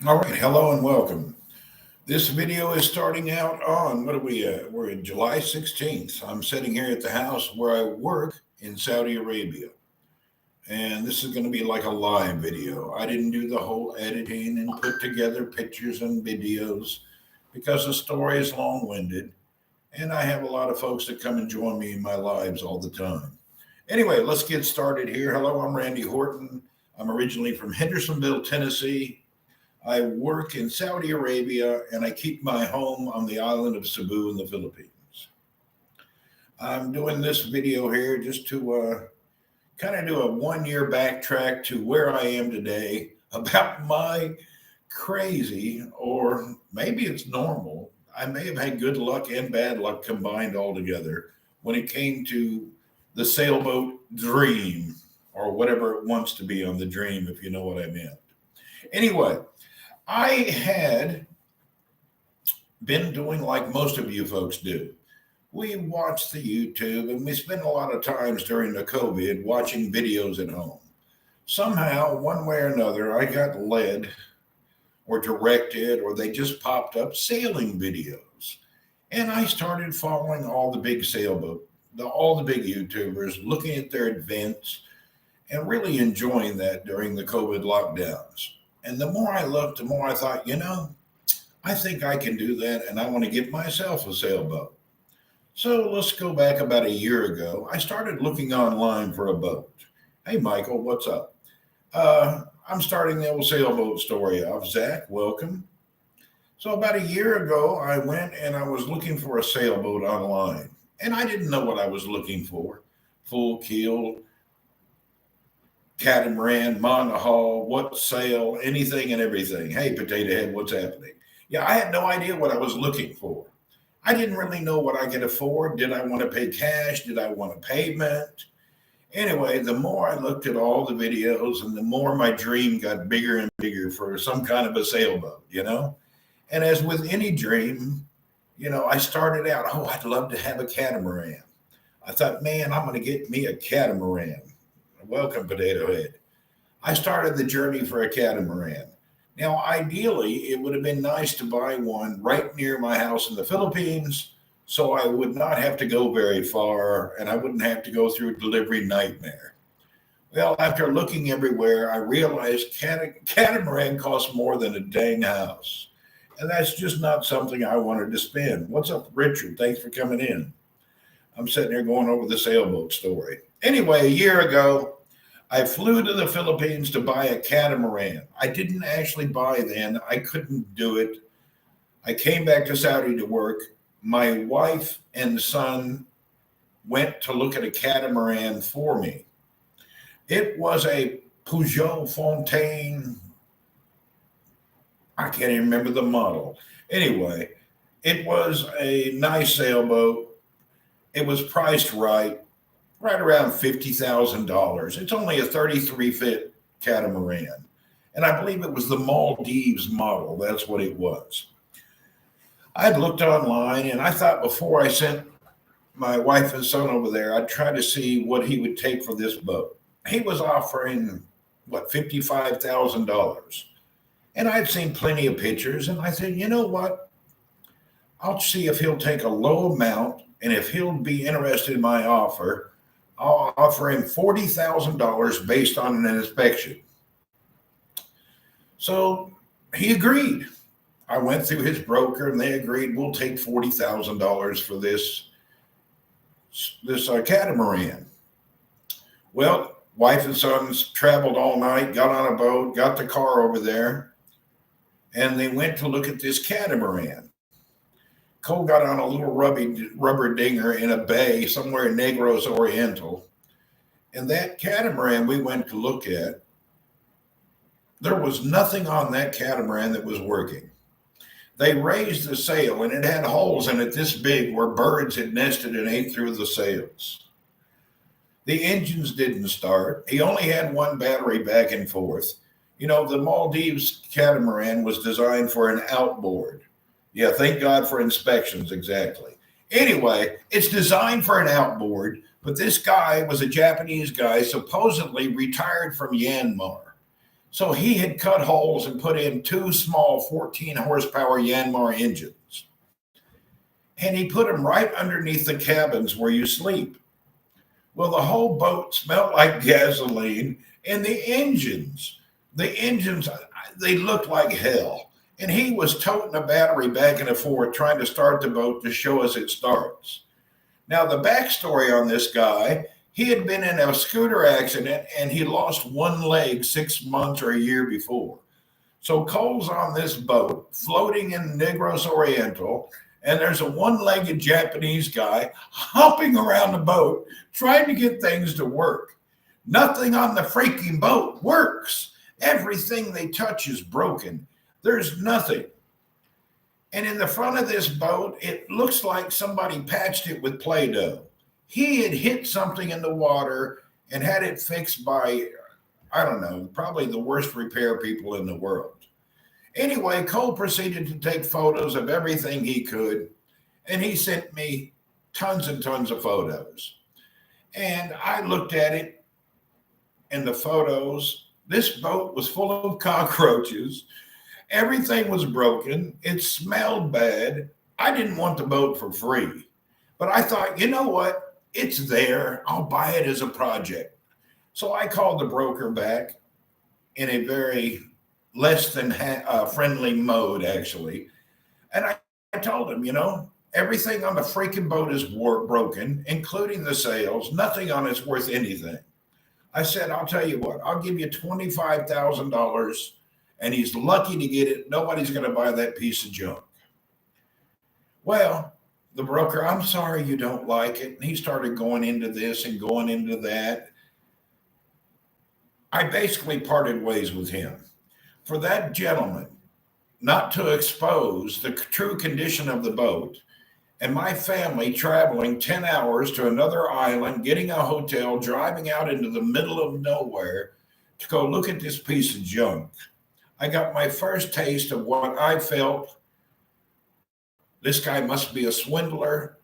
All right, hello and welcome. This video is starting out on, what are we at? We're in July 16th. I'm sitting here at the house where I work in Saudi Arabia. And this is going to be like a live video. I didn't do the whole editing and put together pictures and videos because the story is long-winded. And I have a lot of folks that come and join me in my lives all the time. Anyway, let's get started here. Hello, I'm Randy Horton. I'm originally from Hendersonville, Tennessee. I work in Saudi Arabia and I keep my home on the island of Cebu in the Philippines. I'm doing this video here just to kind of do a 1 year backtrack to where I am today about my crazy, or maybe it's normal. I may have had good luck and bad luck combined all together when it came to the sailboat dream, or whatever it wants to be on the dream, if you know what I meant. Anyway, I had been doing like most of you folks do. We watch the YouTube and we spend a lot of times during the COVID watching videos at home. Somehow, one way or another, I got led or directed, or they just popped up sailing videos. And I started following all the big sailboat, all the big YouTubers, looking at their events and really enjoying that during the COVID lockdowns. And the more I looked, the more I thought, I think I can do that, and I want to get myself a sailboat. So let's go back about a year ago. I started looking online for a boat. Hey, Michael, what's up? I'm starting the old sailboat story off. Zach, welcome. So about a year ago, I went and I was looking for a sailboat online. And I didn't know what I was looking for. Full keel, catamaran, monohull, what sail, anything and everything. Hey, Potato Head, what's happening? Yeah, I had no idea what I was looking for. I didn't really know what I could afford. Did I want to pay cash? Did I want a payment? Anyway, the more I looked at all the videos and the more my dream got bigger and bigger for some kind of a sailboat, And as with any dream, I started out, I'd love to have a catamaran. I thought, man, I'm going to get me a catamaran. Welcome, Potato Head. I started the journey for a catamaran. Now, ideally, it would have been nice to buy one right near my house in the Philippines, so I would not have to go very far and I wouldn't have to go through a delivery nightmare. Well, after looking everywhere, I realized catamaran costs more than a dang house. And that's just not something I wanted to spend. What's up, Richard? Thanks for coming in. I'm sitting here going over the sailboat story. Anyway, a year ago, I flew to the Philippines to buy a catamaran. I didn't actually buy then. I couldn't do it. I came back to Saudi to work. My wife and son went to look at a catamaran for me. It was a Peugeot Fontaine. I can't even remember the model. Anyway, it was a nice sailboat. It was priced right around $50,000. It's only a 33-foot catamaran. And I believe it was the Maldives model. That's what it was. I'd looked online and I thought before I sent my wife and son over there, I'd try to see what he would take for this boat. He was offering, $55,000. And I'd seen plenty of pictures and I said, you know what? I'll see if he'll take a low amount, and if he'll be interested in my offer, I'll offer him $40,000 based on an inspection. So he agreed. I went through his broker and they agreed we'll take $40,000 for this catamaran. Well, wife and sons traveled all night, got on a boat, got the car over there, and they went to look at this catamaran. Cole got on a little rubber dinger in a bay somewhere in Negros Oriental. And that catamaran we went to look at, there was nothing on that catamaran that was working. They raised the sail and it had holes in it this big where birds had nested and ate through the sails. The engines didn't start. He only had one battery back and forth. The Maldives catamaran was designed for an outboard. Yeah, thank God for inspections, exactly. Anyway, it's designed for an outboard, but this guy was a Japanese guy, supposedly retired from Myanmar. So he had cut holes and put in two small 14 horsepower Yanmar engines. And he put them right underneath the cabins where you sleep. Well, the whole boat smelled like gasoline, and the engines, they looked like hell. And he was toting a battery back and forth trying to start the boat to show us it starts. Now, the backstory on this guy, he had been in a scooter accident and he lost one leg 6 months or a year before. So Cole's on this boat floating in Negros Oriental, and there's a one-legged Japanese guy hopping around the boat trying to get things to work. Nothing on the freaking boat works. Everything they touch is broken. There's nothing. And in the front of this boat, it looks like somebody patched it with Play-Doh. He had hit something in the water and had it fixed by, I don't know, probably the worst repair people in the world. Anyway, Cole proceeded to take photos of everything he could, and he sent me tons and tons of photos. And I looked at it, and the photos, this boat was full of cockroaches. Everything was broken. It smelled bad. I didn't want the boat for free, but I thought, you know what? It's there. I'll buy it as a project. So I called the broker back in a very less than friendly mode, actually. And I told him, everything on the freaking boat is broken, including the sails. Nothing on it's worth anything. I said, I'll tell you what, I'll give you $25,000, and he's lucky to get it. Nobody's going to buy that piece of junk. Well, the broker, I'm sorry you don't like it. And he started going into this and going into that. I basically parted ways with him. For that gentleman not to expose the true condition of the boat, and my family traveling 10 hours to another island, getting a hotel, driving out into the middle of nowhere to go look at this piece of junk, I got my first taste of what I felt. This guy must be a swindler.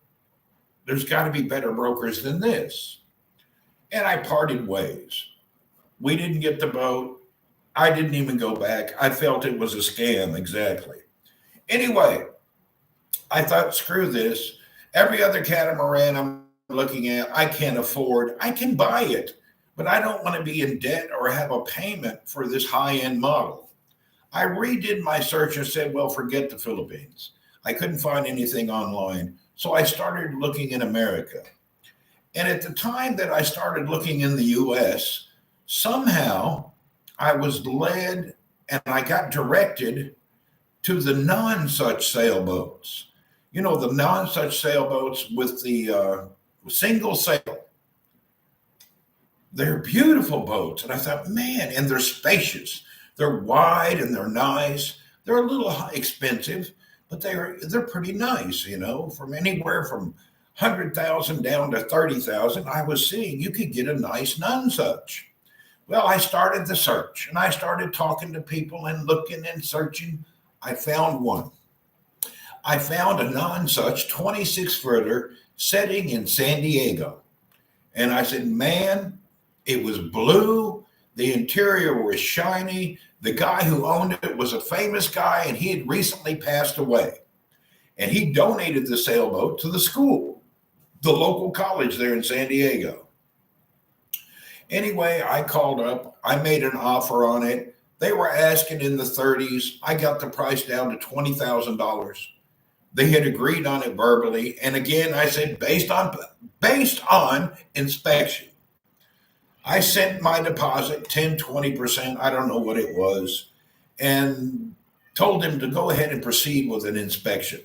There's got to be better brokers than this. And I parted ways. We didn't get the boat. I didn't even go back. I felt it was a scam, exactly. Anyway, I thought, screw this. Every other catamaran I'm looking at, I can't afford. I can buy it, but I don't want to be in debt or have a payment for this high-end model. I redid my search and said, well, forget the Philippines. I couldn't find anything online, so I started looking in America. And at the time that I started looking in the U.S., somehow I was led and I got directed to the non-such sailboats. The non-such sailboats with the single sail. They're beautiful boats. And I thought, man, and they're spacious. They're wide and they're nice. They're a little expensive, but they're pretty nice, from anywhere from 100,000 down to 30,000. I was seeing you could get a nice non-such. Well, I started the search and I started talking to people and looking and searching. I found one. I found a non-such 26-footer setting in San Diego. And I said, man, it was blue. The interior was shiny. The guy who owned it was a famous guy, and he had recently passed away. And he donated the sailboat to the school, the local college there in San Diego. Anyway, I called up. I made an offer on it. They were asking in the 30s. I got the price down to $20,000. They had agreed on it verbally. And again, I said, based on inspection. I sent my deposit, 10, 20%, I don't know what it was, and told him to go ahead and proceed with an inspection.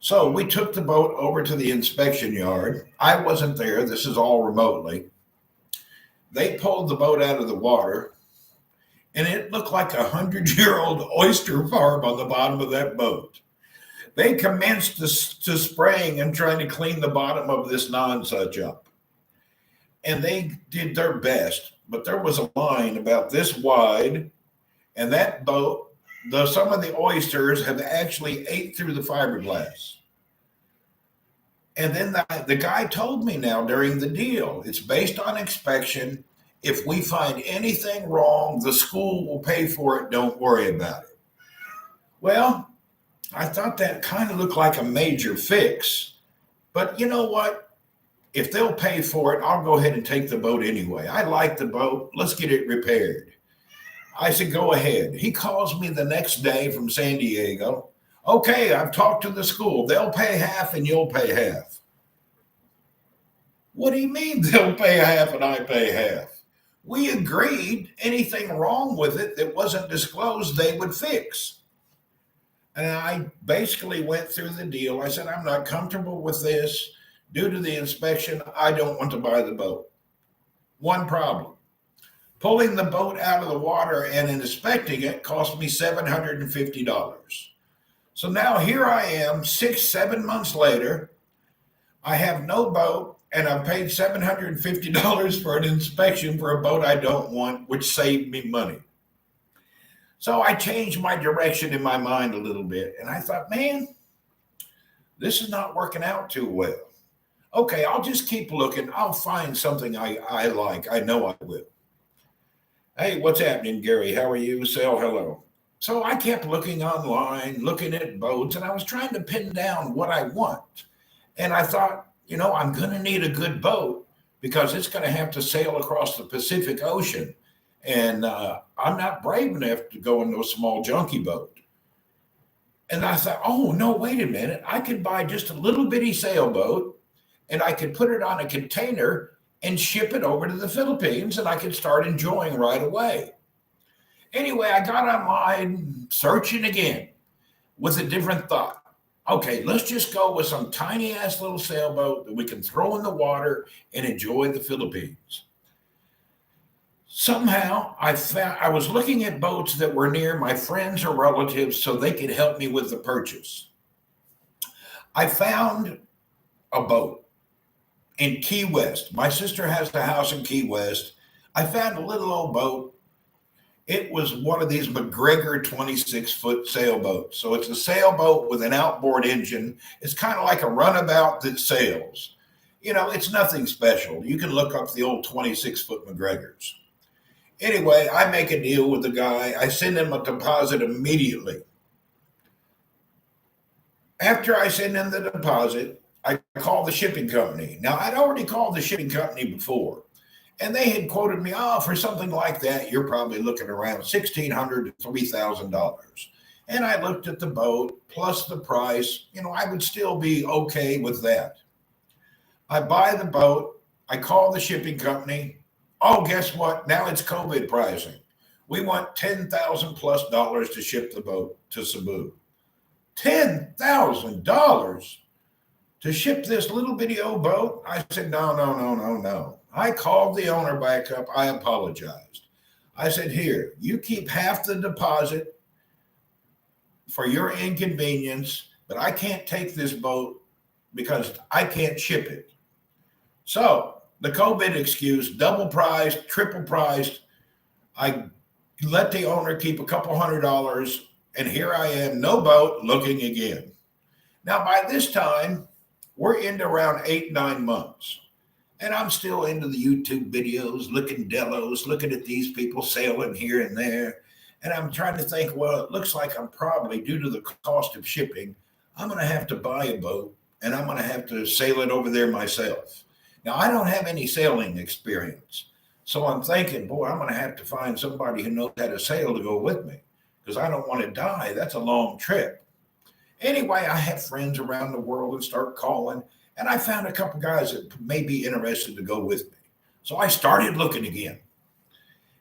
So we took the boat over to the inspection yard. I wasn't there. This is all remotely. They pulled the boat out of the water, and it looked like a 100-year-old oyster farm on the bottom of that boat. They commenced to spraying and trying to clean the bottom of this non-such up. And they did their best, but there was a line about this wide, and that boat, some of the oysters have actually ate through the fiberglass. And then the guy told me now during the deal, it's based on inspection, If we find anything wrong, the school will pay for it. Don't worry about it. Well, I thought that kind of looked like a major fix. But you know what? If they'll pay for it, I'll go ahead and take the boat anyway. I like the boat. Let's get it repaired. I said, go ahead. He calls me the next day from San Diego. Okay, I've talked to the school. They'll pay half and you'll pay half. What do you mean they'll pay half and I pay half? We agreed anything wrong with it that wasn't disclosed, they would fix. And I basically went through the deal. I said, I'm not comfortable with this. Due to the inspection, I don't want to buy the boat. One problem. Pulling the boat out of the water and inspecting it cost me $750. So now here I am, 7 months later. I have no boat, and I've paid $750 for an inspection for a boat I don't want, which saved me money. So I changed my direction in my mind a little bit, and I thought, man, this is not working out too well. Okay, I'll just keep looking. I'll find something I like. I know I will. Hey, what's happening, Gary? How are you? Say hello. So I kept looking online, looking at boats, and I was trying to pin down what I want. And I thought, I'm going to need a good boat because it's going to have to sail across the Pacific Ocean. And I'm not brave enough to go into a small junkie boat. And I thought, oh, no, wait a minute. I could buy just a little bitty sailboat and I could put it on a container and ship it over to the Philippines and I could start enjoying right away. Anyway, I got online searching again with a different thought. Okay, let's just go with some tiny ass little sailboat that we can throw in the water and enjoy the Philippines. Somehow I was looking at boats that were near my friends or relatives so they could help me with the purchase. I found a boat in Key West. My sister has a house in Key West. I found a little old boat. It was one of these McGregor 26-foot sailboats. So it's a sailboat with an outboard engine. It's kind of like a runabout that sails. It's nothing special. You can look up the old 26-foot McGregors. Anyway, I make a deal with the guy. I send him a deposit immediately. After I send him the deposit, I call the shipping company. Now, I'd already called the shipping company before, and they had quoted me, for something like that, you're probably looking around $1,600 to $3,000. And I looked at the boat plus the price. I would still be okay with that. I buy the boat. I call the shipping company. Oh, guess what? Now it's COVID pricing. We want $10,000 plus to ship the boat to Cebu. $10,000 to ship this little bitty old boat? I said, no. I called the owner back up. I apologized. I said, here, you keep half the deposit for your inconvenience, but I can't take this boat because I can't ship it. So the COVID excuse, double priced, triple priced. I let the owner keep a couple $100, and here I am, no boat, looking again. Now, by this time, we're into around 8-9 months, and I'm still into the YouTube videos, looking at these people sailing here and there, and I'm trying to think, well, it looks like I'm probably, due to the cost of shipping, I'm going to have to buy a boat, and I'm going to have to sail it over there myself. Now, I don't have any sailing experience, so I'm thinking, boy, I'm going to have to find somebody who knows how to sail to go with me because I don't want to die. That's a long trip. Anyway, I have friends around the world and start calling, and I found a couple guys that may be interested to go with me. So I started looking again.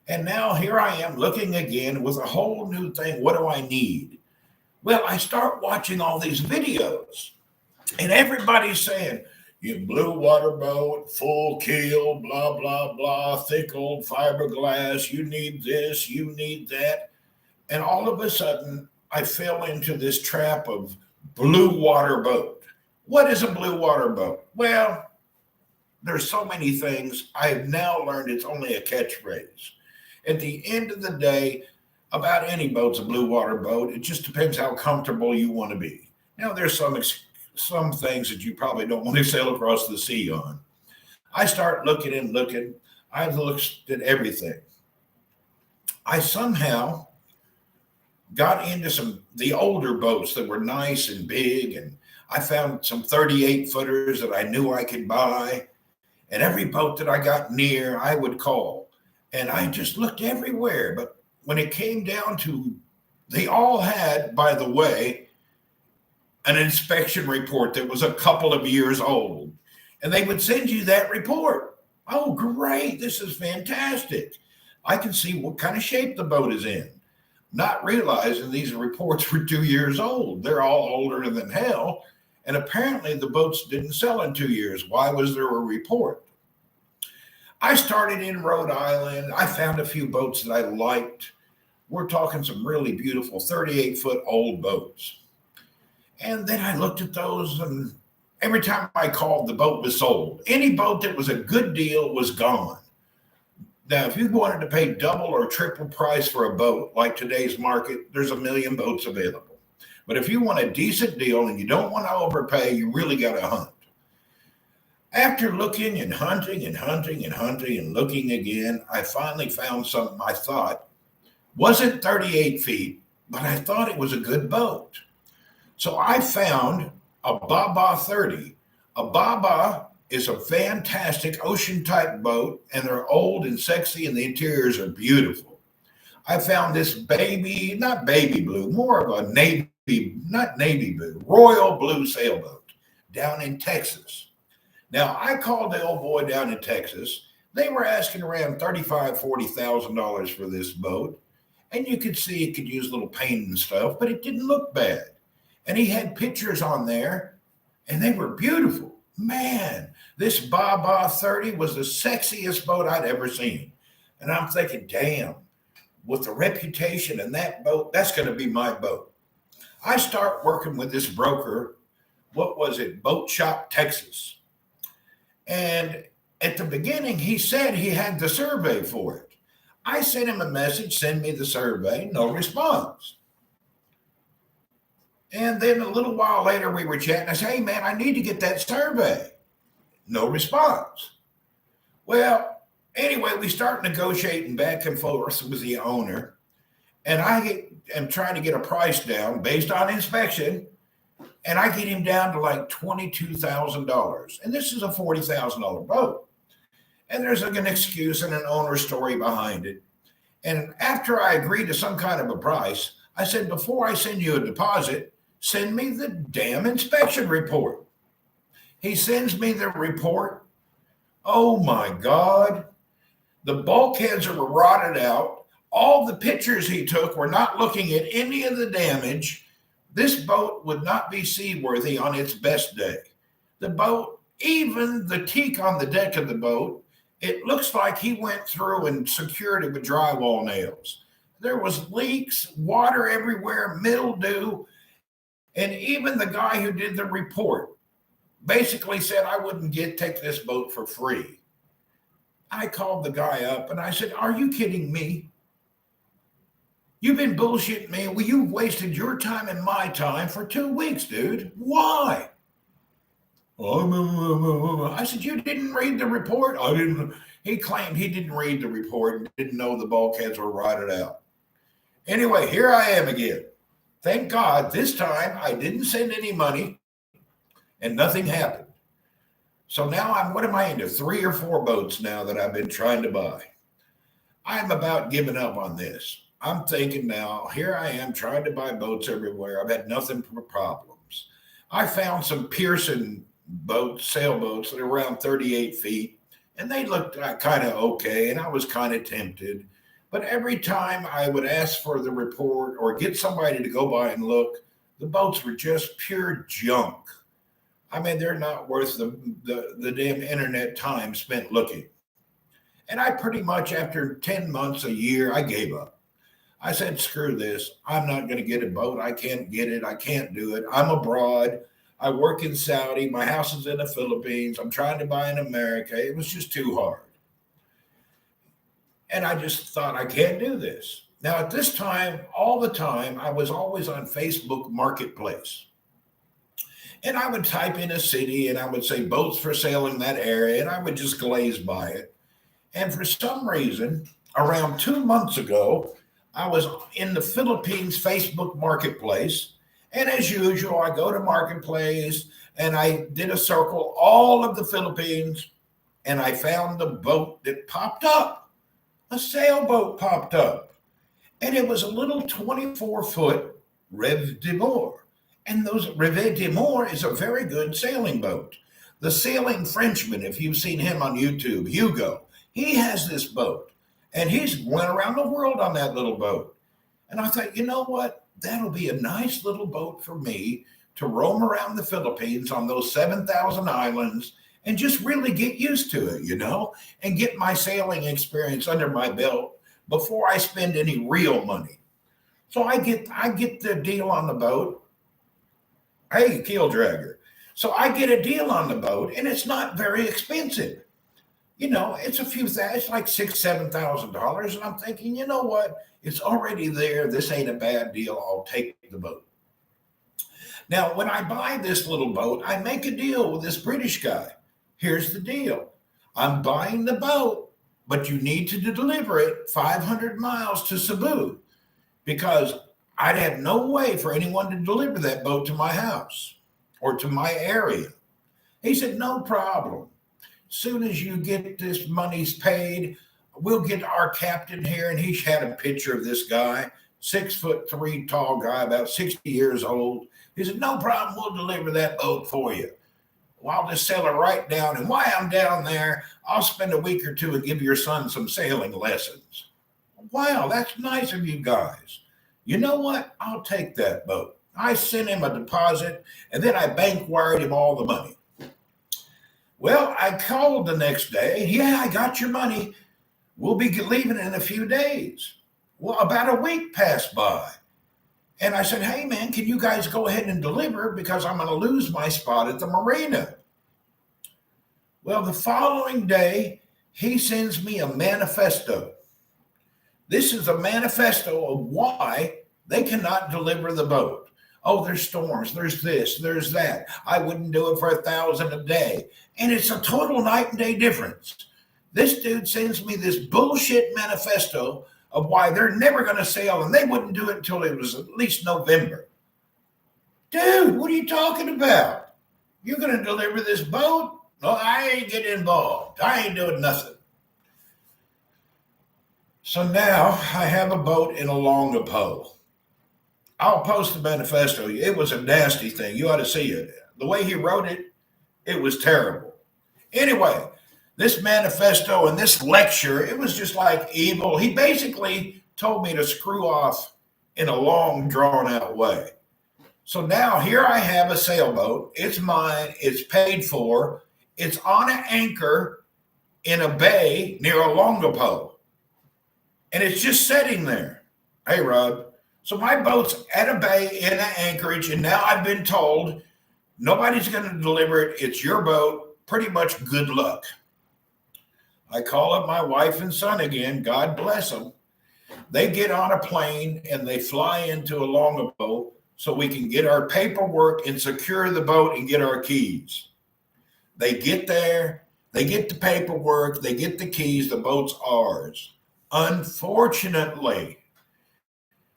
And now here I am looking again with a whole new thing. What do I need? Well, I start watching all these videos, and everybody's saying, you blue water boat, full keel, blah, blah, blah, thick old fiberglass, you need this, you need that. And all of a sudden, I fell into this trap of blue water boat. What is a blue water boat? Well, there's so many things. I have now learned it's only a catchphrase. At the end of the day, about any boat's a blue water boat. It just depends how comfortable you want to be. Now, there's some things that you probably don't want to sail across the sea on. I start looking and looking. I've looked at everything. I somehow got into the older boats that were nice and big, and I found some 38 footers that I knew I could buy. And every boat that I got near, I would call. And I just looked everywhere. But when it came down to, they all had, by the way, an inspection report that was a couple of years old. And they would send you that report. Oh, great. This is fantastic. I can see what kind of shape the boat is in. Not realizing these reports were 2 years old. They're all older than hell. And apparently the boats didn't sell in 2 years. Why was there a report? I started in Rhode Island. I found a few boats that I liked. We're talking some really beautiful 38-foot old boats. And then I looked at those, and every time I called, the boat was sold. Any boat that was a good deal was gone. Now, if you wanted to pay double or triple price for a boat, like today's market, there's a million boats available. But if you want a decent deal and you don't want to overpay, you really got to hunt. After looking and hunting and hunting and hunting and looking again, I finally found something I thought wasn't 38 feet, but I thought it was a good boat. So I found a Baba 30. A Baba is a fantastic ocean type boat, and they're old and sexy, and the interiors are beautiful. I found this baby, not baby blue, more of a not navy blue, royal blue sailboat down in Texas. Now, I called the old boy down in Texas. They were asking around $35,000, $40,000 for this boat. And you could see it could use a little paint and stuff, but it didn't look bad. And he had pictures on there, and they were beautiful. Man, this Baba 30 was the sexiest boat I'd ever seen. And I'm thinking, damn, with the reputation and that boat, that's going to be my boat. I start working with this broker, what was it, Boat Shop, Texas. And at the beginning, he said he had the survey for it. I sent him a message, send me the survey, no response. And then a little while later, we were chatting. I said, hey, man, I need to get that survey. No response. Well, anyway, we start negotiating back and forth with the owner. And I am trying to get a price down based on inspection. And I get him down to like $22,000. And this is a $40,000 boat. And there's like an excuse and an owner story behind it. And after I agreed to some kind of a price, I said, before I send you a deposit, send me the damn inspection report. He sends me the report. Oh my God. The bulkheads were rotted out. All the pictures he took were not looking at any of the damage. This boat would not be seaworthy on its best day. The boat, even the teak on the deck of the boat, it looks like he went through and secured it with drywall nails. There was leaks, water everywhere, mildew, and even the guy who did the report basically said I wouldn't take this boat for free. I called the guy up and I said, are you kidding me? You've been bullshitting me. Well, you've wasted your time and my time for 2 weeks, dude. Why? I said, you didn't read the report? I didn't. He claimed he didn't read the report and didn't know the bulkheads were rotted out. Anyway, here I am again. Thank God this time I didn't send any money and nothing happened. So now what am I into? 3 or 4 boats now that I've been trying to buy. I'm about giving up on this. I'm thinking now, here I am trying to buy boats everywhere. I've had nothing but problems. I found some Pearson boats, sailboats that are around 38 feet, and they looked kind of okay, and I was kind of tempted. But every time I would ask for the report or get somebody to go by and look, the boats were just pure junk. I mean, they're not worth the damn internet time spent looking. And I pretty much, after 10 months, a year, I gave up. I said, screw this. I'm not going to get a boat. I can't get it. I can't do it. I'm abroad. I work in Saudi. My house is in the Philippines. I'm trying to buy in America. It was just too hard. And I just thought, I can't do this. Now, at this time, all the time, I was always on Facebook Marketplace. And I would type in a city and I would say boats for sale in that area, and I would just glaze by it. And for some reason, around 2 months ago, I was in the Philippines Facebook Marketplace. And as usual, I go to Marketplace and I did a circle all of the Philippines and I found the boat that popped up. A sailboat popped up. And it was a little 24-foot Rev de Moor. And those Rev de Moor is a very good sailing boat. The Sailing Frenchman, if you've seen him on YouTube, Hugo, he has this boat. And he's went around the world on that little boat. And I thought, you know what? That'll be a nice little boat for me to roam around the Philippines on those 7,000 islands and just really get used to it, and get my sailing experience under my belt before I spend any real money. So I get the deal on the boat. Hey, keel dragger. So I get a deal on the boat, and it's not very expensive. It's a few thousand, it's like $6,000, $7,000. And I'm thinking, you know what? It's already there. This ain't a bad deal. I'll take the boat. Now, when I buy this little boat, I make a deal with this British guy. Here's the deal. I'm buying the boat, but you need to deliver it 500 miles to Cebu because I'd have no way for anyone to deliver that boat to my house or to my area. He said, no problem. Soon as you get this money's paid, we'll get our captain here. And he had a picture of this guy, 6'3" tall guy, about 60 years old. He said, no problem, we'll deliver that boat for you. Well, I'll just sail it right down. And while I'm down there, I'll spend a week or two and give your son some sailing lessons. Wow, that's nice of you guys. You know what? I'll take that boat. I sent him a deposit, and then I bank wired him all the money. Well, I called the next day. Yeah, I got your money. We'll be leaving in a few days. Well, about a week passed by. And I said, hey, man, can you guys go ahead and deliver because I'm going to lose my spot at the marina? Well, the following day, he sends me a manifesto. This is a manifesto of why they cannot deliver the boat. Oh, there's storms, there's this, there's that. I wouldn't do it for 1,000 a day. And it's a total night and day difference. This dude sends me this bullshit manifesto of why they're never going to sail and they wouldn't do it until it was at least November. Dude, what are you talking about? You're going to deliver this boat? No, I ain't getting involved. I ain't doing nothing. So now I have a boat in a Longapo. I'll post the manifesto. It was a nasty thing. You ought to see it. The way he wrote it, it was terrible. Anyway, this manifesto and this lecture, it was just like evil. He basically told me to screw off in a long, drawn-out way. So now here I have a sailboat. It's mine. It's paid for. It's on an anchor in a bay near a Longapo. And it's just sitting there. Hey, Rod. So my boat's at a bay in an anchorage, and now I've been told nobody's going to deliver it. It's your boat. Pretty much good luck. I call up my wife and son again. God bless them. They get on a plane, and they fly into a Longapo so we can get our paperwork and secure the boat and get our keys. They get there. They get the paperwork. They get the keys. The boat's ours. Unfortunately,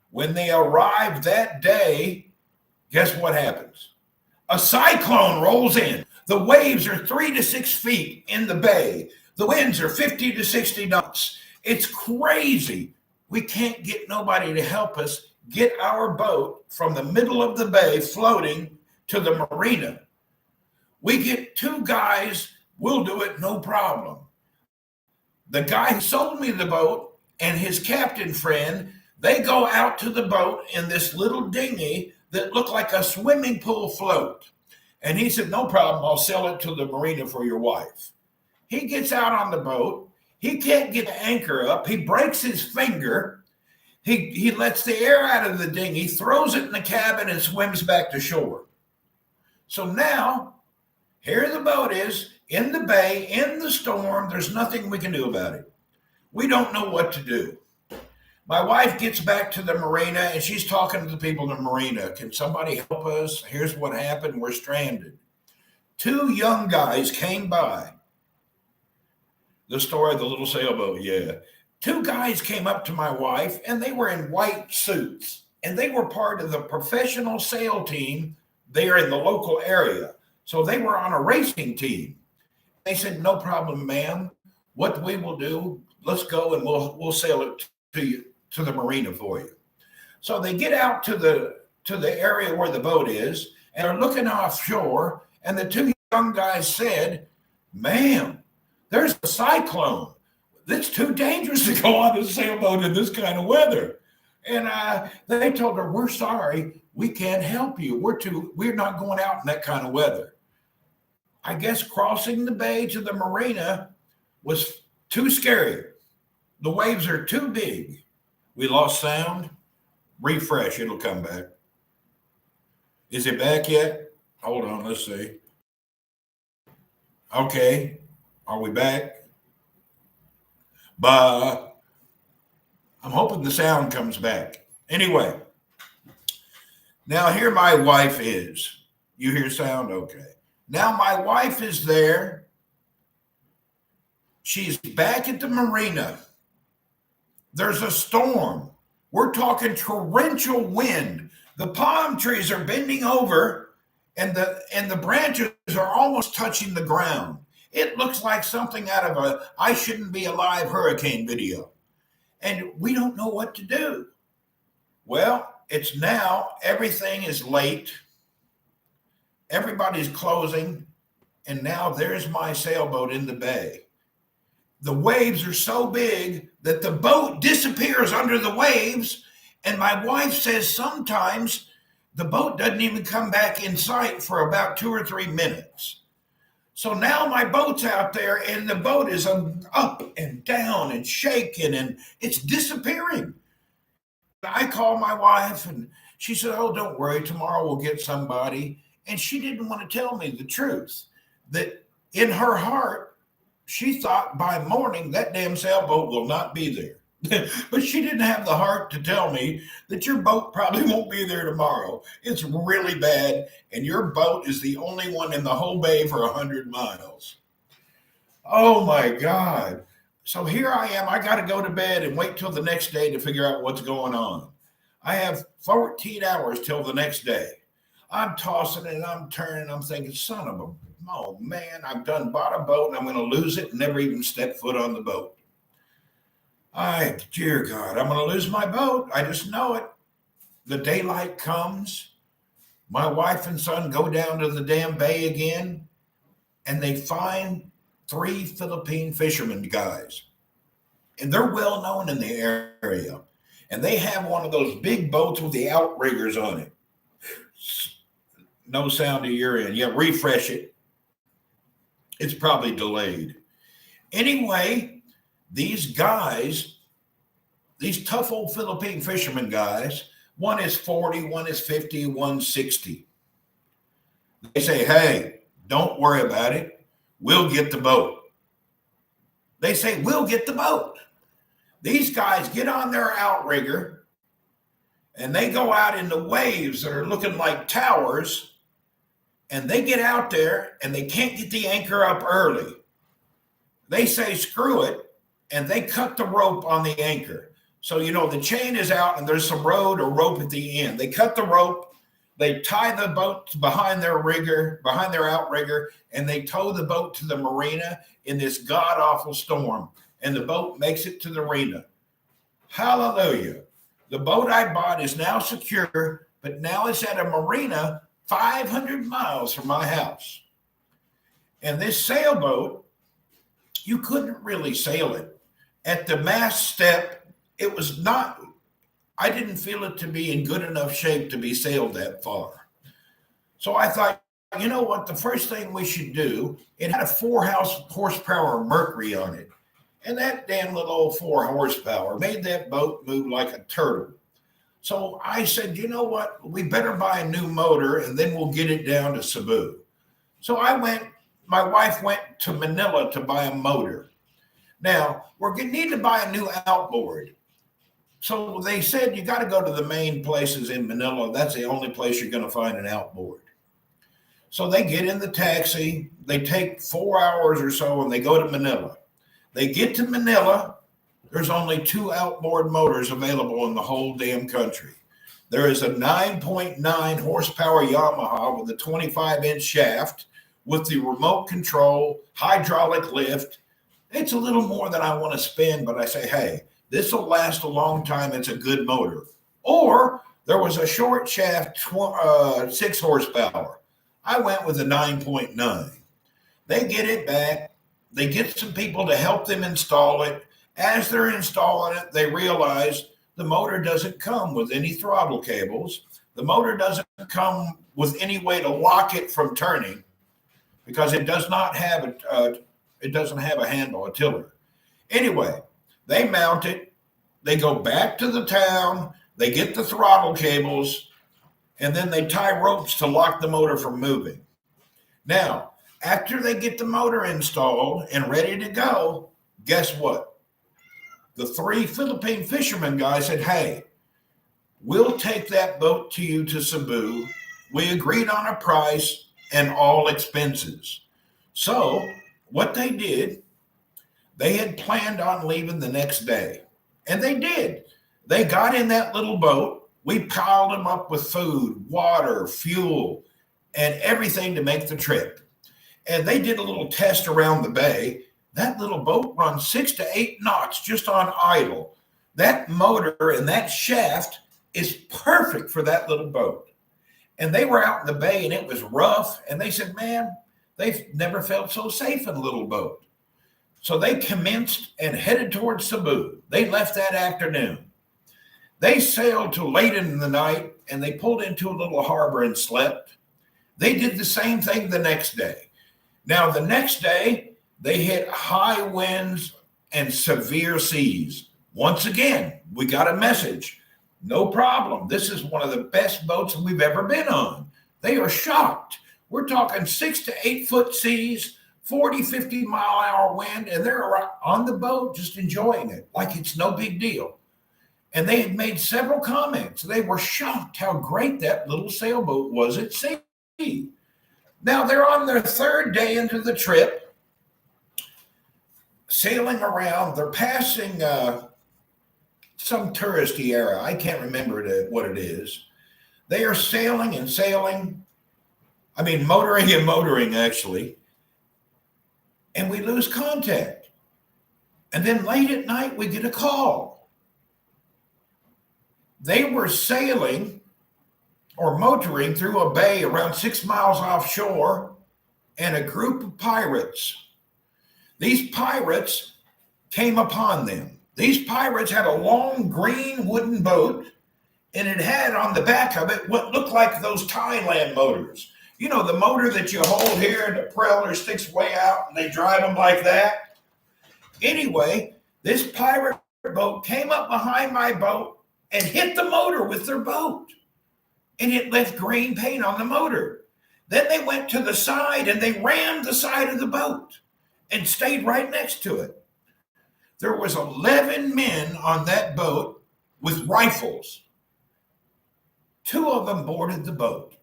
when they arrive that day, guess what happens? A cyclone rolls in. The waves are 3 to 6 feet in the bay. The winds are 50 to 60 knots. It's crazy. We can't get nobody to help us get our boat from the middle of the bay floating to the marina. We get 2 guys. We'll do it, no problem. The guy who sold me the boat and his captain friend, they go out to the boat in this little dinghy that looked like a swimming pool float. And he said, no problem, I'll sell it to the marina for your wife. He gets out on the boat. He can't get the anchor up. He breaks his finger. He lets the air out of the dinghy, throws it in the cabin, and swims back to shore. So now, here the boat is in the bay, in the storm. There's nothing we can do about it. We don't know what to do. My wife gets back to the marina and she's talking to the people in the marina. Can somebody help us? Here's what happened. We're stranded. 2 young guys came by. The story of the little sailboat, yeah. Two guys came up to my wife, and they were in white suits, and they were part of the professional sail team there in the local area. So they were on a racing team. They said, "No problem, ma'am. What we will do, let's go and we'll sail it to you to the marina for you." So they get out to the area where the boat is, and are looking offshore. And the two young guys said, "Ma'am, there's a cyclone. It's too dangerous to go on a sailboat in this kind of weather." And they told her, "We're sorry, we can't help you. We're not going out in that kind of weather." I guess crossing the bay to the marina was too scary. The waves are too big. We lost sound. Refresh, it'll come back. Is it back yet? Hold on, let's see. Okay, are we back? But I'm hoping the sound comes back. Anyway, now here my wife is. You hear sound? Okay. Now my wife is there. She's back at the marina. There's a storm. We're talking torrential wind. The palm trees are bending over, and the branches are almost touching the ground. It looks like something out of a "I Shouldn't Be Alive" hurricane video. And we don't know what to do. Well, it's now, everything is late. Everybody's closing. And now there's my sailboat in the bay. The waves are so big that the boat disappears under the waves. And my wife says sometimes the boat doesn't even come back in sight for about 2 or 3 minutes. So now my boat's out there, and the boat is up and down and shaking, and it's disappearing. I called my wife, and she said, "Oh, don't worry. Tomorrow we'll get somebody." And she didn't want to tell me the truth, that in her heart, she thought by morning that damn sailboat will not be there. But she didn't have the heart to tell me that your boat probably won't be there tomorrow. It's really bad, and your boat is the only one in the whole bay for 100 miles. Oh my God. So here I am. I got to go to bed and wait till the next day to figure out what's going on. I have 14 hours till the next day. I'm tossing and I'm turning. I'm thinking, son of a, oh man, I've done bought a boat and I'm going to lose it and never even step foot on the boat. Dear God, I'm going to lose my boat. I just know it. The daylight comes. My wife and son go down to the damn bay again, and they find 3 Philippine fishermen guys. And they're well known in the area. And they have one of those big boats with the outriggers on it. No sound to your end. Yeah, refresh it. It's probably delayed. Anyway, these guys, these tough old Philippine fishermen guys, one is 40, one is 50, one's 60. They say, "Hey, don't worry about it. We'll get the boat." They say, "We'll get the boat." These guys get on their outrigger and they go out in the waves that are looking like towers, and they get out there and they can't get the anchor up early. They say, "Screw it," and they cut the rope on the anchor. So, the chain is out and there's some rope at the end. They cut the rope, they tie the boat behind their outrigger, and they tow the boat to the marina in this god-awful storm. And the boat makes it to the marina. Hallelujah. The boat I bought is now secure, but now it's at a marina 500 miles from my house. And this sailboat, you couldn't really sail it. At the mast step, it was not, I didn't feel it to be in good enough shape to be sailed that far. So I thought, you know what, the first thing we should do, it had a 4 horsepower Mercury on it. And that damn little old 4 horsepower made that boat move like a turtle. So I said, you know what, we better buy a new motor and then we'll get it down to Cebu. So my wife went to Manila to buy a motor. Now, we're going to need to buy a new outboard. So they said, you got to go to the main places in Manila. That's the only place you're going to find an outboard. So they get in the taxi. They take 4 hours or so, and they go to Manila. They get to Manila. There's only 2 outboard motors available in the whole damn country. There is a 9.9 horsepower Yamaha with a 25-inch shaft with the remote control, hydraulic lift. It's a little more than I want to spend, but I say, hey, this will last a long time. It's a good motor. Or there was a short shaft, 6 horsepower. I went with a 9.9. They get it back. They get some people to help them install it. As they're installing it, they realize the motor doesn't come with any throttle cables. The motor doesn't come with any way to lock it from turning because it does not have a handle, a tiller. Anyway, they mount it. They go back to the town. They get the throttle cables, and then they tie ropes to lock the motor from moving. Now, after they get the motor installed and ready to go, guess what? The 3 Philippine fishermen guys said, hey, we'll take that boat to you to Cebu. We agreed on a price and all expenses. So what they did, they had planned on leaving the next day. And they did. They got in that little boat. We piled them up with food, water, fuel, and everything to make the trip. And they did a little test around the bay. That little boat runs 6 to 8 knots just on idle. That motor and that shaft is perfect for that little boat. And they were out in the bay and it was rough. And they said, man, they've never felt so safe in a little boat. So they commenced and headed towards Cebu. They left that afternoon. They sailed till late in the night and they pulled into a little harbor and slept. They did the same thing the next day. Now, the next day, they hit high winds and severe seas. Once again, we got a message. No problem. This is one of the best boats we've ever been on. They are shocked. We're talking 6 to 8 foot seas, 40, 50 mile an hour wind, and they're on the boat just enjoying it like it's no big deal. And they had made several comments. They were shocked how great that little sailboat was at sea. Now they're on their 3rd day into the trip, sailing around. They're passing some touristy area. I can't remember what it is. They are sailing and sailing. I mean, motoring and motoring, actually. And we lose contact. And then late at night, we get a call. They were sailing or motoring through a bay around 6 miles offshore, and a group of pirates. These pirates came upon them. These pirates had a long green wooden boat, and it had on the back of it what looked like those Thailand motors. You know, the motor that you hold here and the propeller sticks way out and they drive them like that. Anyway, this pirate boat came up behind my boat and hit the motor with their boat. And it left green paint on the motor. Then they went to the side and they rammed the side of the boat and stayed right next to it. There was 11 men on that boat with rifles. 2 of them boarded the boat.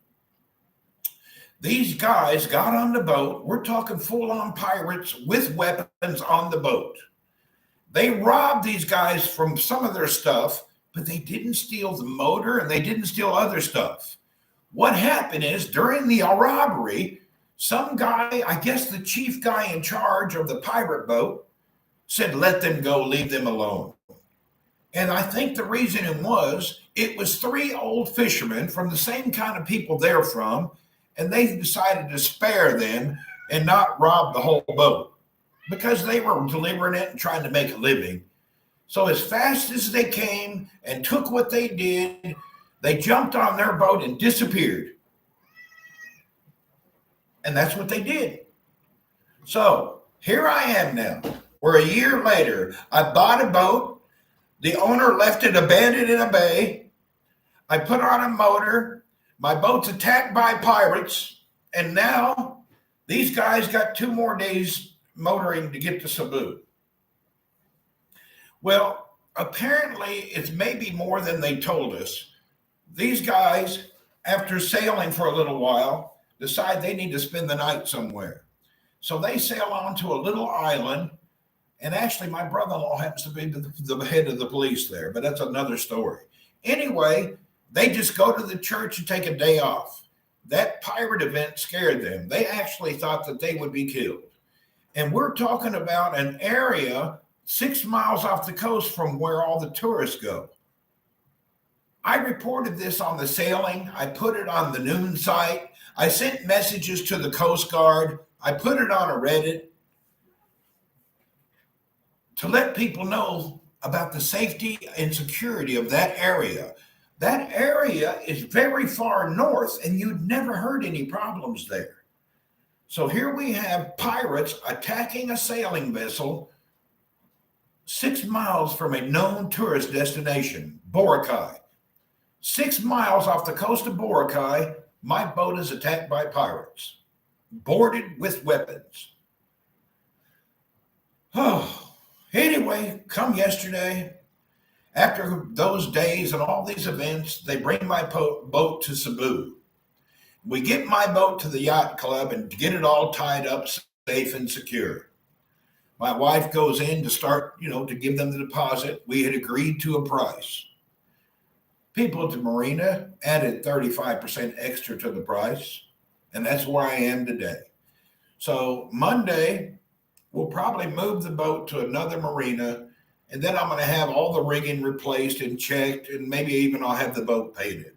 These guys got on the boat. We're talking full-on pirates with weapons on the boat. They robbed these guys from some of their stuff, but they didn't steal the motor and they didn't steal other stuff. What happened is during the robbery, some guy, I guess the chief guy in charge of the pirate boat, said, let them go, leave them alone. And I think the reason it was 3 old fishermen from the same kind of people they're from, and they decided to spare them and not rob the whole boat because they were delivering it and trying to make a living. So as fast as they came and took what they did, they jumped on their boat and disappeared. And that's what they did. So here I am now. We're a year later. I bought a boat. The owner left it abandoned in a bay. I put on a motor. My boat's attacked by pirates. And now these guys got 2 more days motoring to get to Cebu. Well, apparently it's maybe more than they told us. These guys, after sailing for a little while, decide they need to spend the night somewhere. So they sail on to a little island, And actually, my brother-in-law happens to be the head of the police there, but that's another story. Anyway, they just go to the church and take a day off. That pirate event scared them. They actually thought that they would be killed. And we're talking about an area 6 miles off the coast from where all the tourists go. I reported this on the sailing. I put it on the noon site. I sent messages to the Coast Guard. I put it on a Reddit to let people know about the safety and security of that area. That area is very far north, and you'd never heard any problems there. So here we have pirates attacking a sailing vessel 6 miles from a known tourist destination, Boracay. 6 miles off the coast of Boracay, my boat is attacked by pirates, boarded with weapons. Oh, anyway, come yesterday, after those days and all these events, they bring my boat to Cebu. We get my boat to the yacht club and get it all tied up safe and secure. My wife goes in to start, to give them the deposit. We had agreed to a price. People at the marina added 35% extra to the price, and that's where I am today. So Monday, we'll probably move the boat to another marina, and then I'm going to have all the rigging replaced and checked, and maybe even I'll have the boat painted.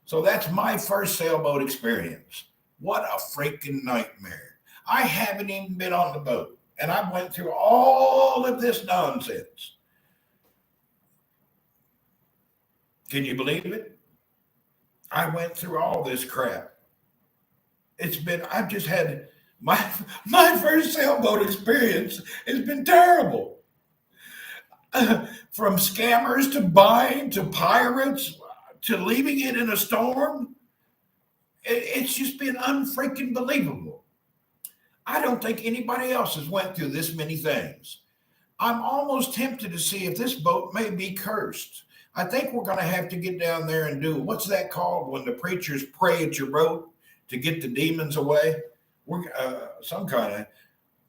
So that's my first sailboat experience. What a freaking nightmare. I haven't even been on the boat, and I went through all of this nonsense. Can you believe it? I went through all this crap. I've just had my first sailboat experience has been terrible. From scammers to buying to pirates to leaving it in a storm. It's just been unfreaking believable. I don't think anybody else has went through this many things. I'm almost tempted to see if this boat may be cursed. I think we're going to have to get down there and do, what's that called when the preachers pray at your boat to get the demons away? Some kind of.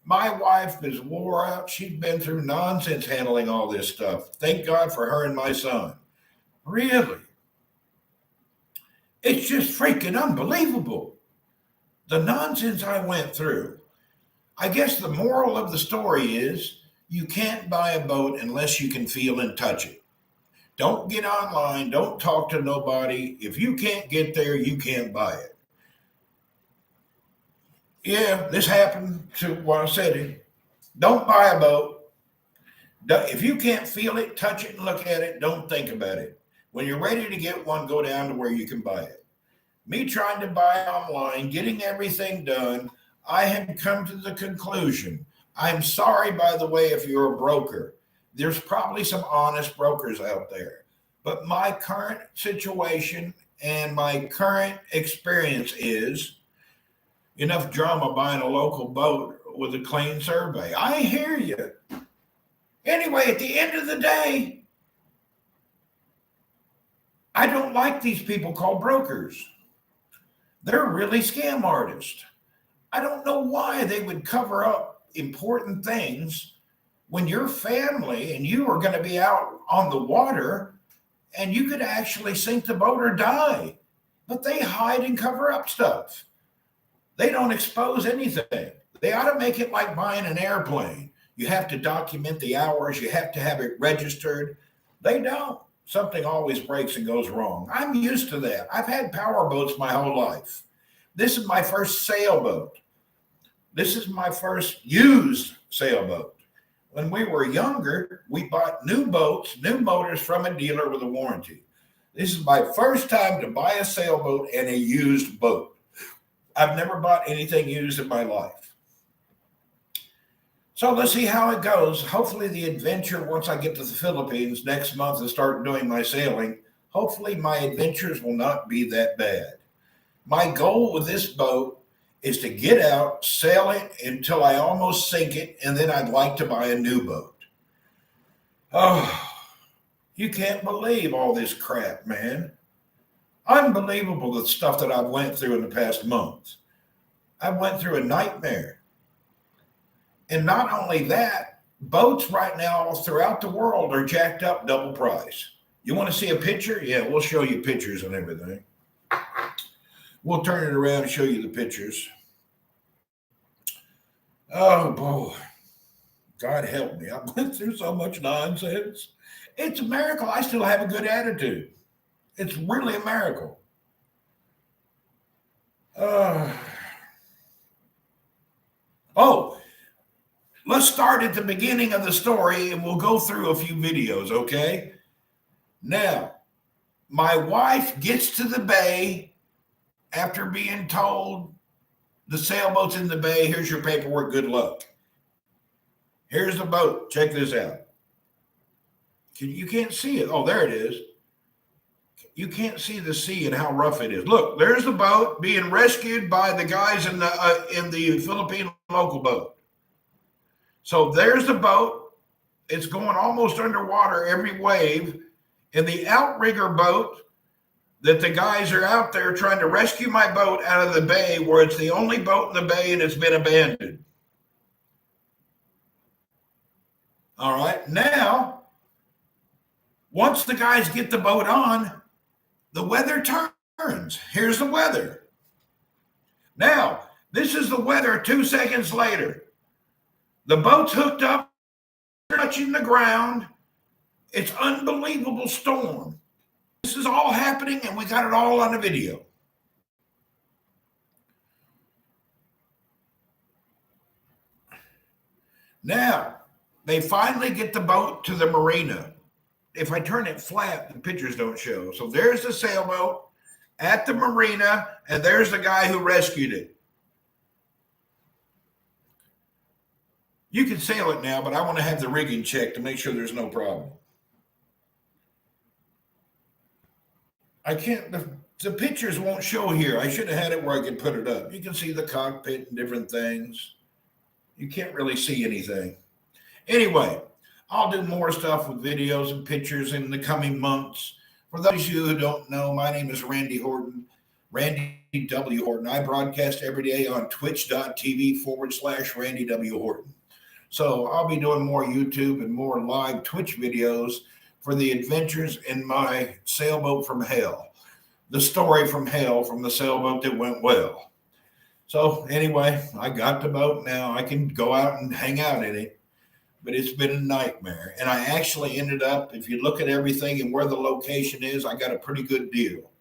My wife is wore out. She's been through nonsense handling all this stuff. Thank God for her and my son. Really? It's just freaking unbelievable. The nonsense I went through. I guess the moral of the story is you can't buy a boat unless you can feel and touch it. Don't get online. Don't talk to nobody. If you can't get there, you can't buy it. Yeah, this happened to what I said. Don't buy a boat. If you can't feel it, touch it, and look at it, don't think about it. When you're ready to get one, go down to where you can buy it. Me trying to buy online, getting everything done, I have come to the conclusion. I'm sorry, by the way, if you're a broker. There's probably some honest brokers out there. But my current situation and my current experience is enough drama buying a local boat with a clean survey. I hear you. Anyway, at the end of the day, I don't like these people called brokers. They're really scam artists. I don't know why they would cover up important things when your family and you are going to be out on the water and you could actually sink the boat or die. But they hide and cover up stuff. They don't expose anything. They ought to make it like buying an airplane. You have to document the hours. You have to have it registered. They don't. Something always breaks and goes wrong. I'm used to that. I've had power boats my whole life. This is my first sailboat. This is my first used sailboat. When we were younger, we bought new boats, new motors from a dealer with a warranty. This is my first time to buy a sailboat and a used boat. I've never bought anything used in my life. So let's see how it goes. Hopefully the adventure, once I get to the Philippines next month and start doing my sailing, hopefully my adventures will not be that bad. My goal with this boat is to get out, sail it until I almost sink it, and then I'd like to buy a new boat. Oh, you can't believe all this crap, man. Unbelievable the stuff that I've went through in the past month. I went through a nightmare. And not only that, Boats right now throughout the world are jacked up double price. You want to see a picture? Yeah, we'll show you pictures and everything. We'll turn it around and show you the pictures. Oh boy, God help me. I've been through so much nonsense. It's a miracle I still have a good attitude. It's really a miracle. Uh, oh, let's start at the beginning of the story and we'll go through a few videos, okay? Now, my wife gets to the bay after being told the sailboat's in the bay. Here's your paperwork. Good luck. Here's the boat. Check this out. You can't see it. Oh, there it is. You can't see the sea and how rough it is. Look, there's the boat being rescued by the guys in the Philippine local boat. So there's the boat. It's going almost underwater every wave. And the outrigger boat that the guys are out there trying to rescue my boat out of the bay where it's the only boat in the bay and it's been abandoned. All right. Now, once the guys get the boat on, the weather turns. Here's the weather. Now, this is the weather 2 seconds later. The boat's hooked up, touching the ground. It's unbelievable storm. This is all happening, and we got it all on the video. Now, they finally get the boat to the marina. If I turn it flat, the pictures don't show. So there's the sailboat at the marina, and there's the guy who rescued it. You can sail it now, but I want to have the rigging checked to make sure there's no problem. I can't, the pictures won't show here. I should have had it where I could put it up. You can see the cockpit and different things. You can't really see anything. Anyway, I'll do more stuff with videos and pictures in the coming months. For those of you who don't know, my name is Randy Horton, Randy W. Horton. I broadcast every day on twitch.tv/Randy W. Horton. So I'll be doing more YouTube and more live Twitch videos for the adventures in my sailboat from hell. The story from hell from the sailboat that went well. So anyway, I got the boat now. I can go out and hang out in it. But it's been a nightmare. And I actually ended up, if you look at everything and where the location is, I got a pretty good deal.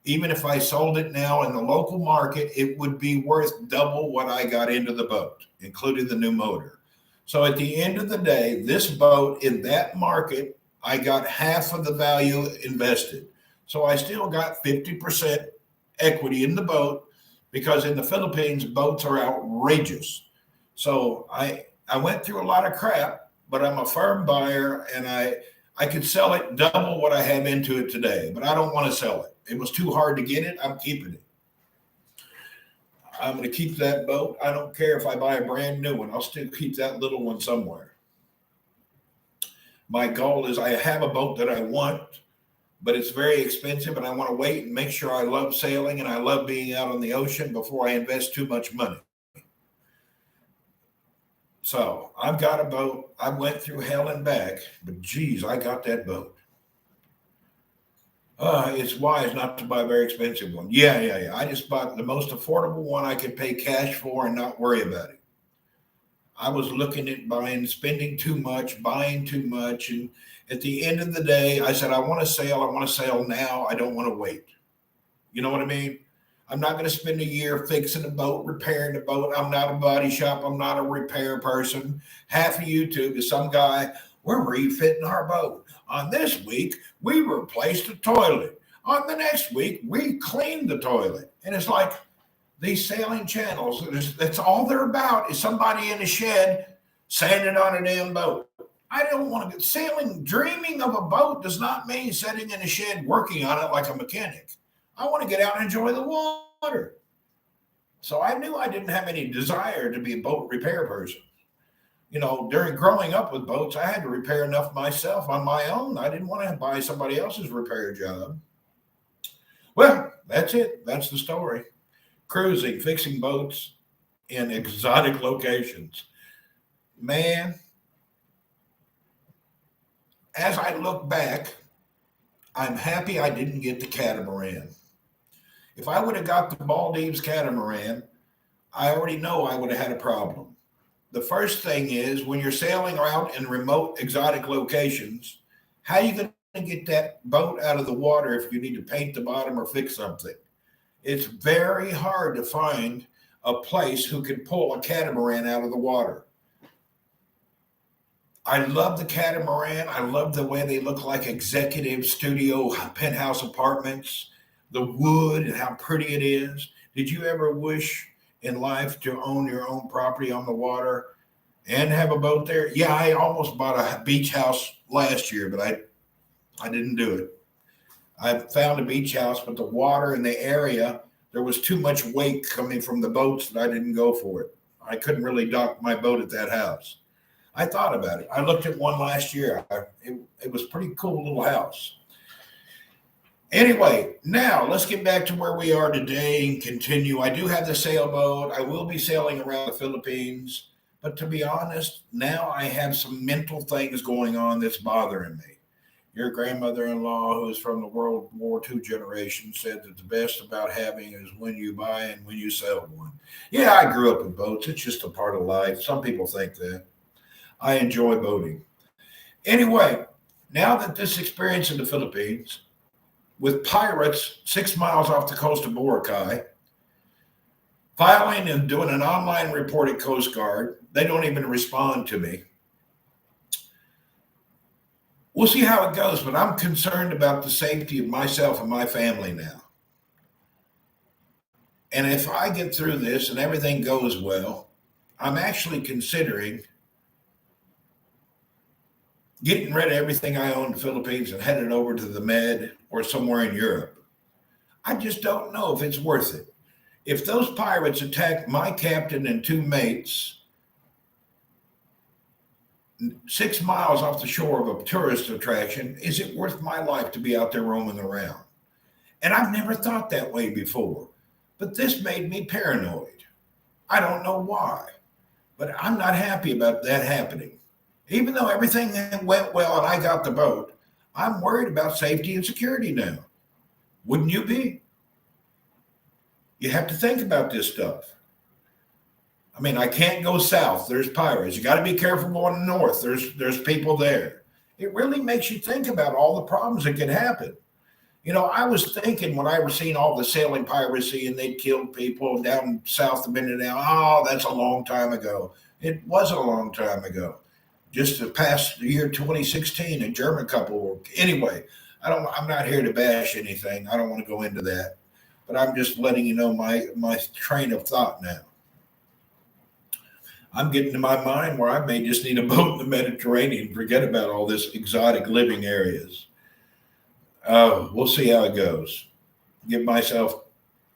Even if I sold it now in the local market, it would be worth double what I got into the boat, including the new motor. So at the end of the day, this boat in that market, I got half of the value invested. So I still got 50% equity in the boat because in the Philippines, boats are outrageous. So I went through a lot of crap, but I'm a firm buyer and I could sell it double what I have into it today, but I don't want to sell it. It was too hard to get it. I'm keeping it. I'm going to keep that boat. I don't care if I buy a brand new one. I'll still keep that little one somewhere. My goal is I have a boat that I want, but it's very expensive and I want to wait and make sure I love sailing and I love being out on the ocean before I invest too much money. So I've got a boat. I went through hell and back, but geez, I got that boat. It's wise not to buy a very expensive one. Yeah. I just bought the most affordable one I could pay cash for and not worry about it. I was looking at spending too much, buying too much. And at the end of the day, I said, I want to sail now. I don't want to wait. You know what I mean? I'm not going to spend a year fixing a boat, repairing a boat. I'm not a body shop. I'm not a repair person. Half of YouTube is some guy, we're refitting our boat. On this week, we replaced the toilet. On the next week, we cleaned the toilet. And it's like these sailing channels, that's all they're about is somebody in a shed sanding on a damn boat. I don't want to get sailing. Dreaming of a boat does not mean sitting in a shed working on it like a mechanic. I want to get out and enjoy the water. So I knew I didn't have any desire to be a boat repair person. You know, during growing up with boats, I had to repair enough myself on my own. I didn't want to buy somebody else's repair job. Well, that's it. That's the story. Cruising, fixing boats in exotic locations. Man, as I look back, I'm happy I didn't get the catamaran. If I would have got the Maldives catamaran, I already know I would have had a problem. The first thing is when you're sailing around in remote, exotic locations, how are you going to get that boat out of the water if you need to paint the bottom or fix something? It's very hard to find a place who can pull a catamaran out of the water. I love the catamaran. I love the way they look like executive studio penthouse apartments, the wood and how pretty it is. Did you ever wish in life to own your own property on the water and have a boat there? Yeah, I almost bought a beach house last year, but I didn't do it. I found a beach house, but the water in the area, there was too much wake coming from the boats that I didn't go for it. I couldn't really dock my boat at that house. I thought about it. I looked at one last year. It was a pretty cool little house. Anyway, now let's get back to where we are today and continue. I do have the sailboat. I will be sailing around the Philippines. But to be honest, now I have some mental things going on that's bothering me. Your grandmother-in-law, who is from the World War II generation, said that the best about having is when you buy and when you sell one. Yeah, I grew up with boats. It's just a part of life. Some people think that. I enjoy boating. Anyway, now that this experience in the Philippines with pirates 6 miles off the coast of Boracay, filing and doing an online report at Coast Guard, they don't even respond to me. We'll see how it goes, but I'm concerned about the safety of myself and my family now. And if I get through this and everything goes well, I'm actually considering getting rid of everything I own in the Philippines and headed over to the Med or somewhere in Europe. I just don't know if it's worth it. If those pirates attack my captain and two mates 6 miles off the shore of a tourist attraction, is it worth my life to be out there roaming around? And I've never thought that way before, but this made me paranoid. I don't know why, but I'm not happy about that happening. Even though everything went well and I got the boat, I'm worried about safety and security now. Wouldn't you be? You have to think about this stuff. I mean, I can't go south. There's pirates. You got to be careful going north. There's people there. It really makes you think about all the problems that could happen. You know, I was thinking when I was seeing all the sailing piracy and they'd killed people down south of Mindanao, oh, that's a long time ago. It wasn't a long time ago. Just the past year, 2016, a German couple. Anyway, I'm not here to bash anything. I don't want to go into that. But I'm just letting you know my train of thought now. I'm getting to my mind where I may just need a boat in the Mediterranean, forget about all this exotic living areas. We'll see how it goes. Give myself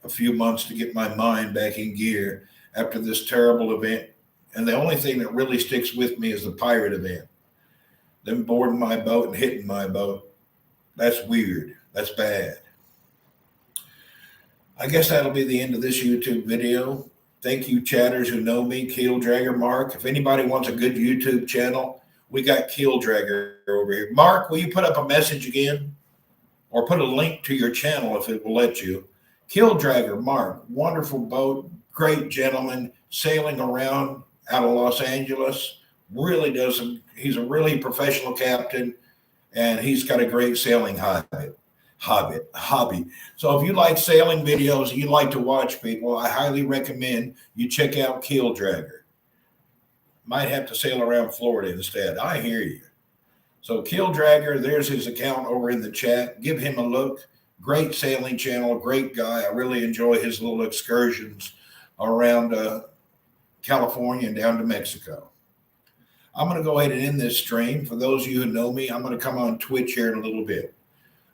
a few months to get my mind back in gear after this terrible event. And the only thing that really sticks with me is the pirate event. Them boarding my boat and hitting my boat. That's weird. That's bad. I guess that'll be the end of this YouTube video. Thank you, chatters who know me, Keel Dragger Mark. If anybody wants a good YouTube channel, we got Keel Dragger over here. Mark, will you put up a message again? Or put a link to your channel if it will let you. Keel Dragger Mark, wonderful boat, great gentleman, sailing around out of Los Angeles. Really does. He's a really professional captain, and he's got a great sailing hobby. So if you like sailing videos and you like to watch people, I highly recommend you check out Keel Dragger. Might have to sail around Florida instead. I hear you. So Keel Dragger, there's his account over in the chat. Give him a look. Great sailing channel, great guy. I really enjoy his little excursions around California and down to Mexico. I'm going to go ahead and end this stream. For those of you who know me, I'm going to come on Twitch here in a little bit.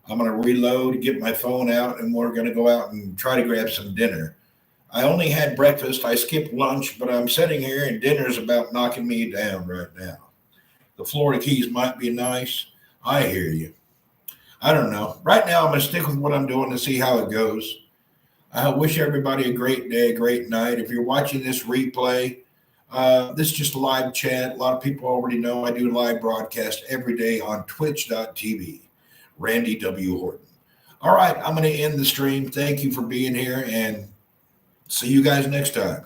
I'm going to reload, get my phone out, and we're going to go out and try to grab some dinner. I only had breakfast. I skipped lunch, but I'm sitting here, and dinner's about knocking me down right now. The Florida Keys might be nice. I hear you. I don't know. Right now, I'm going to stick with what I'm doing to see how it goes. I wish everybody a great day, a great night. If you're watching this replay, This is just a live chat. A lot of people already know I do live broadcast every day on twitch.tv. Randy W. Horton. All right, I'm going to end the stream. Thank you for being here, and see you guys next time.